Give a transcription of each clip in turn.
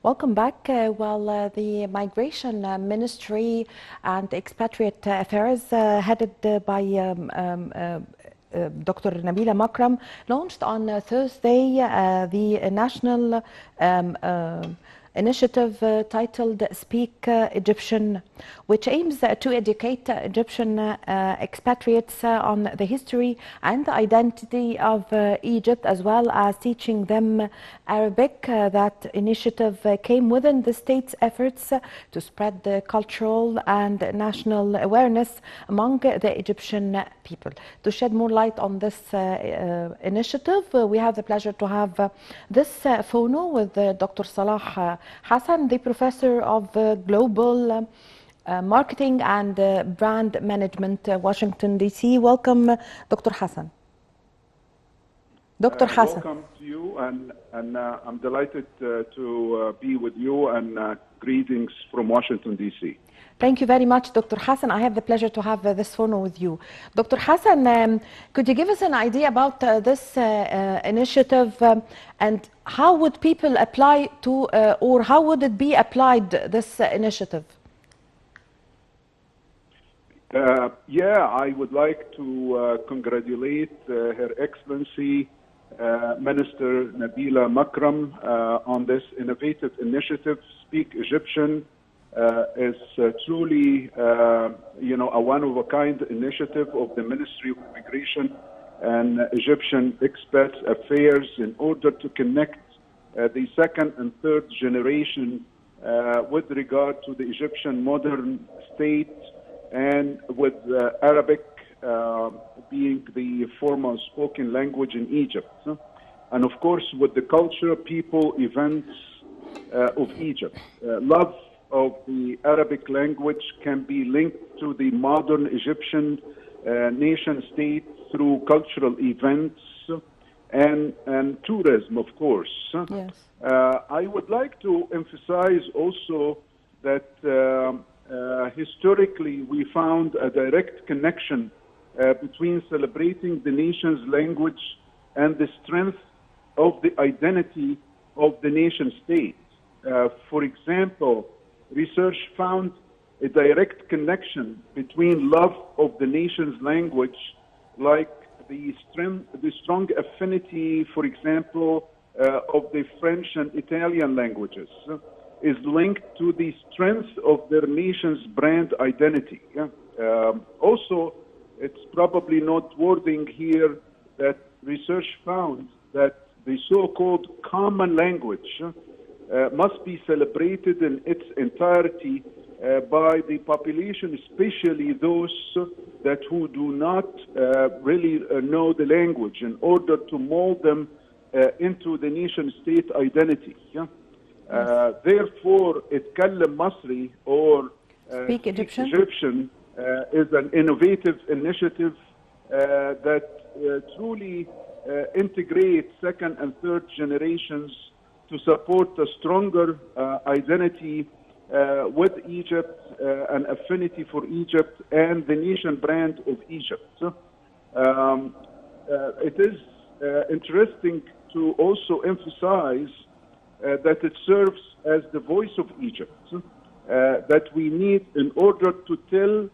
Welcome back. The Migration Ministry and Expatriate Affairs, headed by Dr. Nabila Makram, launched on Thursday the national initiative titled Speak Egyptian, which aims to educate Egyptian expatriates on the history and the identity of Egypt, as well as teaching them Arabic. That initiative came within the state's efforts to spread the cultural and national awareness among the Egyptian people. To shed more light on this initiative, we have the pleasure to have this phono with Dr. Salah Hassan, the professor of global marketing and brand management, Washington, D.C. Welcome, Dr. Hassan. Dr. Hassan. Welcome to you, and I'm delighted to be with you, and greetings from Washington, D.C. Thank you very much, Dr. Hassan. I have the pleasure to have this phono with you. Dr. Hassan, could you give us an idea about this initiative and how would people apply to, or how would it be applied, this initiative? I would like to congratulate Her Excellency Minister Nabila Makram on this innovative initiative. Speak Egyptian is truly, a one-of-a-kind initiative of the Ministry of Immigration and Egyptian Expat Affairs in order to connect the second and third generation with regard to the Egyptian modern state, and with Arabic being the formal spoken language in Egypt. And of course, with the culture, people, events of Egypt. Love of the Arabic language can be linked to the modern Egyptian nation state through cultural events and tourism, of course. Yes. I would like to emphasize also that historically we found a direct connection between celebrating the nation's language and the strength of the identity of the nation state. For example, research found a direct connection between love of the nation's language, like the strong affinity, for example, of the French and Italian languages, is linked to the strength of their nation's brand identity. Also, it's probably noteworthy here that research found that the so-called common language must be celebrated in its entirety by the population, especially those that who do not really know the language, in order to mold them into the nation-state identity. Therefore, اتكلم مصري or Speak Egyptian, is an innovative initiative that truly integrates second and third generations to support a stronger identity with Egypt, an affinity for Egypt and the nation brand of Egypt. It is interesting to also emphasize that it serves as the voice of Egypt that we need in order to tell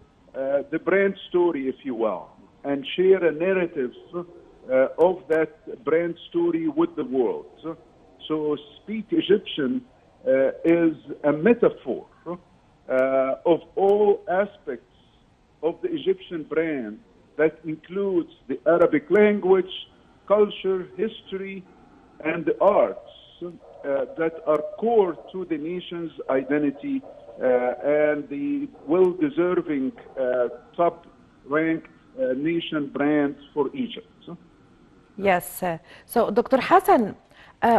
the brand story, if you will, and share a narrative of that brand story with the world. So Speak Egyptian is a metaphor of all aspects of the Egyptian brand that includes the Arabic language, culture, history, and the arts that are core to the nation's identity and the well-deserving top-ranked nation brand for Egypt. Yes. So, Dr. Hassan,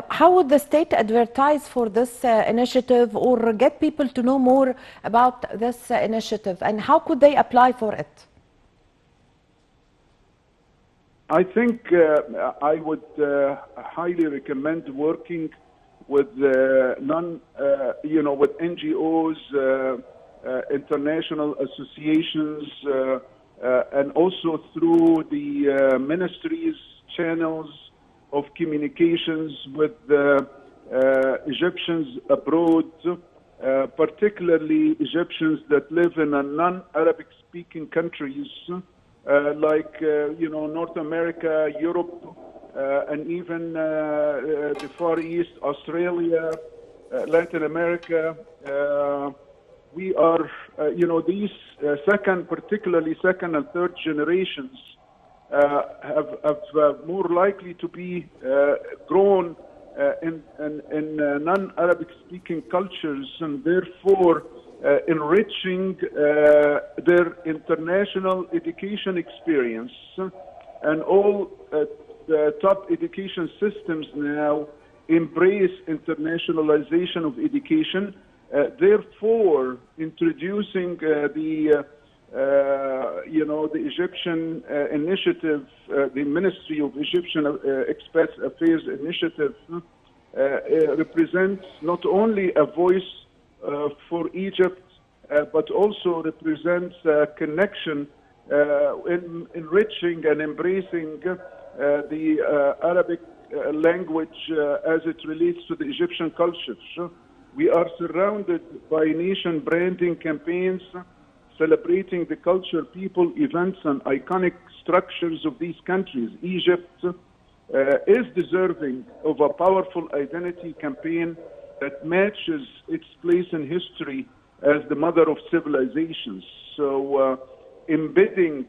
how would the state advertise for this initiative or get people to know more about this initiative, and how could they apply for it? I think I would highly recommend working with with NGOs, international associations, and also through the ministries' channels of communications with Egyptians abroad, particularly Egyptians that live in a non-Arabic speaking countries, like North America, Europe, and even the Far East, Australia, Latin America. We are, these particularly second and third generations, have more likely to be grown in non-Arabic speaking cultures, and therefore enriching their international education experience. And all the top education systems now embrace internationalization of education, therefore introducing the Egyptian initiative, the Ministry of Egyptian Expat Affairs initiative, represents not only a voice for Egypt, but also represents a connection in enriching and embracing the Arabic language as it relates to the Egyptian culture. We are surrounded by nation branding campaigns celebrating the culture, people, events, and iconic structures of these countries. Egypt is deserving of a powerful identity campaign that matches its place in history as the mother of civilizations. So embedding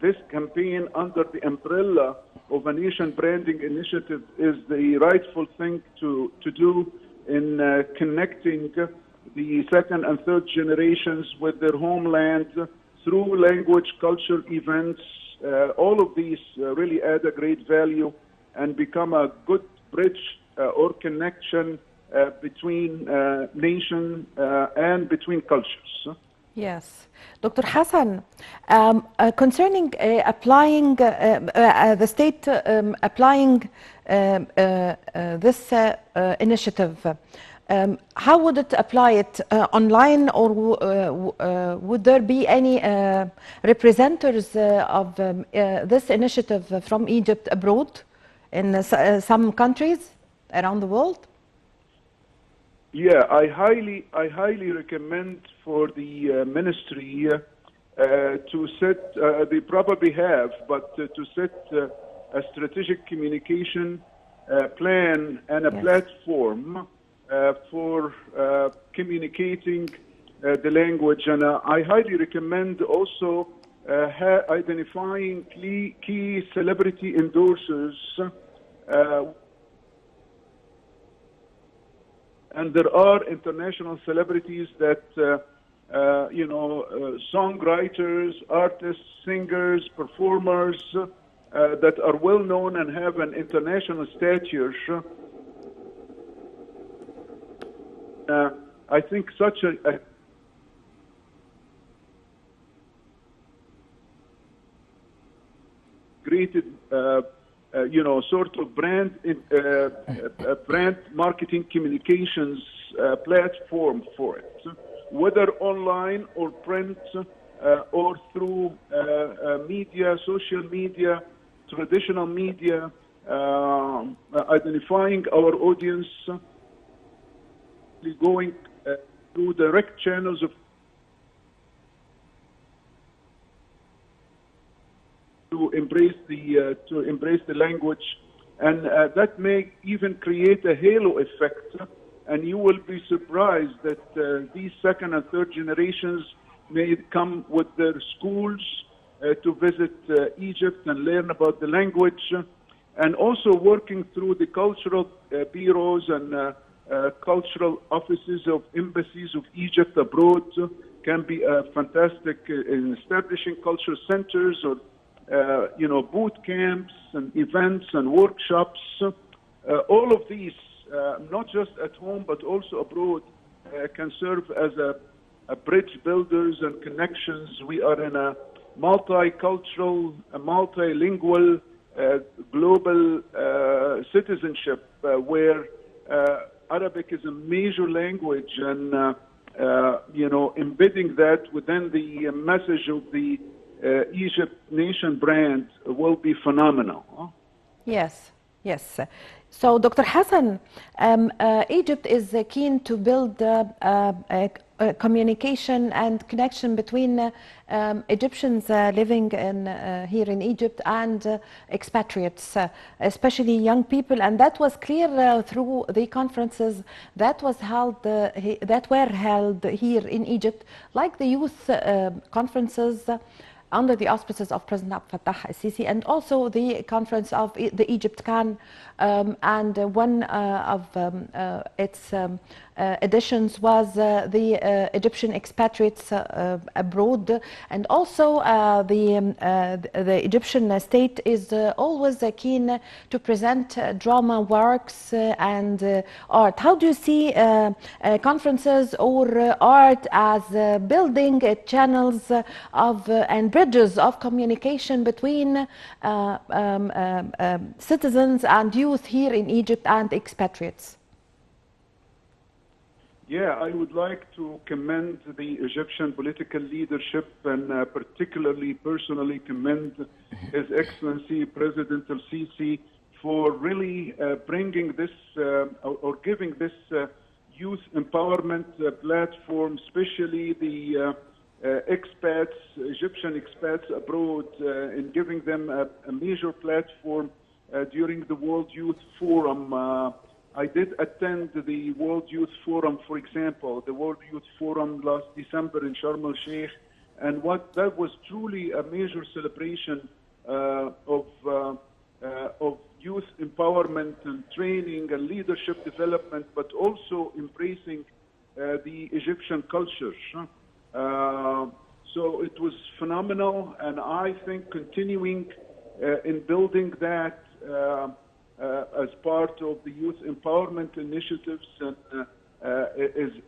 this campaign under the umbrella of a nation branding initiative is the rightful thing to do in connecting the second and third generations with their homeland through language, culture, events. All of these really add a great value and become a good bridge or connection between nation and between cultures. Yes. Dr. Hassan, concerning applying the state applying this initiative, how would it apply it online, or would there be any representatives of this initiative from Egypt abroad in some countries around the world? Yeah, I highly recommend for the ministry to set, they probably have, but to set a strategic communication plan and a platform for communicating the language. And I highly recommend also identifying key celebrity endorsers. And there are international celebrities that, songwriters, artists, singers, performers that are well known and have an international stature. I think such a created, sort of brand marketing communications platform for it, whether online or print or through media, social media, traditional media, identifying our audience, going through direct channels of to embrace the language, and that may even create a halo effect. And you will be surprised that these second and third generations may come with their schools to visit Egypt and learn about the language, and also working through the cultural bureaus and cultural offices of embassies of Egypt abroad can be fantastic in establishing cultural centers or boot camps and events and workshops. All of these, not just at home but also abroad, can serve as a bridge builders and connections. We are in a multicultural, multilingual, global citizenship where Arabic is a major language, and embedding that within the message of the Egypt nation brand will be phenomenal. Yes, yes. So, Dr. Hassan, Egypt is keen to build communication and connection between Egyptians living here in Egypt and expatriates, especially young people, and that was clear through the conferences that were held here in Egypt, like the youth conferences under the auspices of President Abdel Fattah al-Sisi, and also the conference of the Egypt Can, and one of its editions was the Egyptian expatriates abroad, and also the Egyptian state is always keen to present drama works and art. How do you see conferences or art as building channels of and bridges of communication between citizens and youth here in Egypt and expatriates? Yeah, I would like to commend the Egyptian political leadership and particularly personally commend His Excellency President al-Sisi for really bringing this or giving this youth empowerment platform, especially the expats, Egyptian expats abroad, in giving them a major platform during the World Youth Forum. I did attend the World Youth Forum, for example, the World Youth Forum last December in Sharm el-Sheikh, and that was truly a major celebration of youth empowerment and training and leadership development, but also embracing the Egyptian culture. So it was phenomenal, and I think continuing in building that as part of the youth empowerment initiatives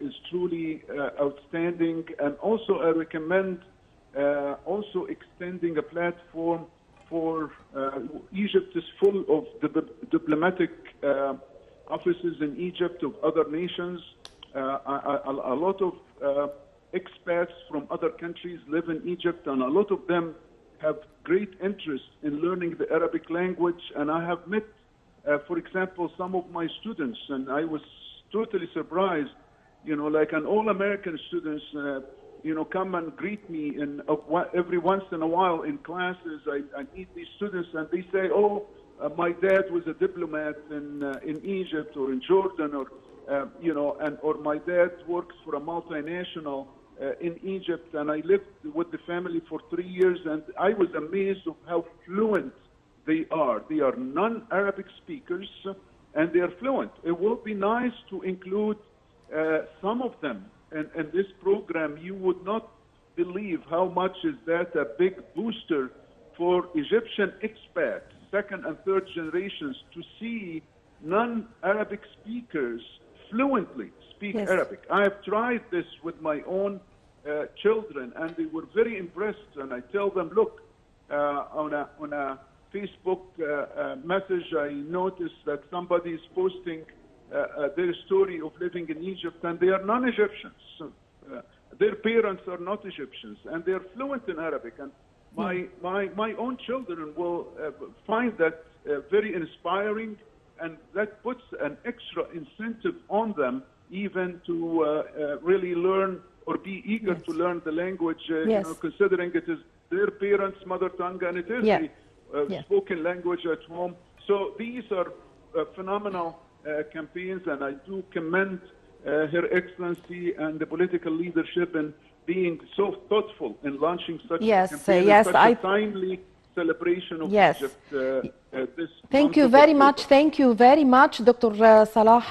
is truly outstanding. And also I recommend also extending a platform for Egypt is full of diplomatic offices in Egypt of other nations. A lot of expats from other countries live in Egypt, and a lot of them have great interest in learning the Arabic language. And I have met, for example, some of my students, and I was totally surprised, like an all-American students, come and greet me every once in a while in classes. I meet these students and they say, oh, my dad was a diplomat in Egypt or in Jordan, or, or my dad works for a multinational in Egypt, and I lived with the family for 3 years, and I was amazed of how fluent they are. They are non-Arabic speakers, and they are fluent. It will be nice to include some of them in this program. You would not believe how much is that a big booster for Egyptian expats, second and third generations, to see non-Arabic speakers fluently speak Arabic. I have tried this with my own children, and they were very impressed. And I tell them, look, on a Facebook message, I noticed that somebody is posting their story of living in Egypt, and they are non-Egyptians. Their parents are not Egyptians, and they are fluent in Arabic. And my own children will find that very inspiring, and that puts an extra incentive on them even to really learn or be eager to learn the language, considering it is their parents' mother tongue, and it is the spoken language at home. So these are phenomenal campaigns, and I do commend Her Excellency and the political leadership in being so thoughtful in launching such a campaign, such a timely celebration of Egypt. Thank you very much. Thank you very much, Dr. Salah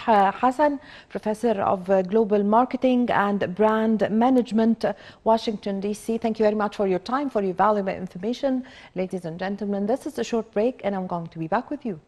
Hassan, Professor of Global Marketing and Brand Management, Washington, D.C. Thank you very much for your time, for your valuable information. Ladies and gentlemen, this is a short break, and I'm going to be back with you.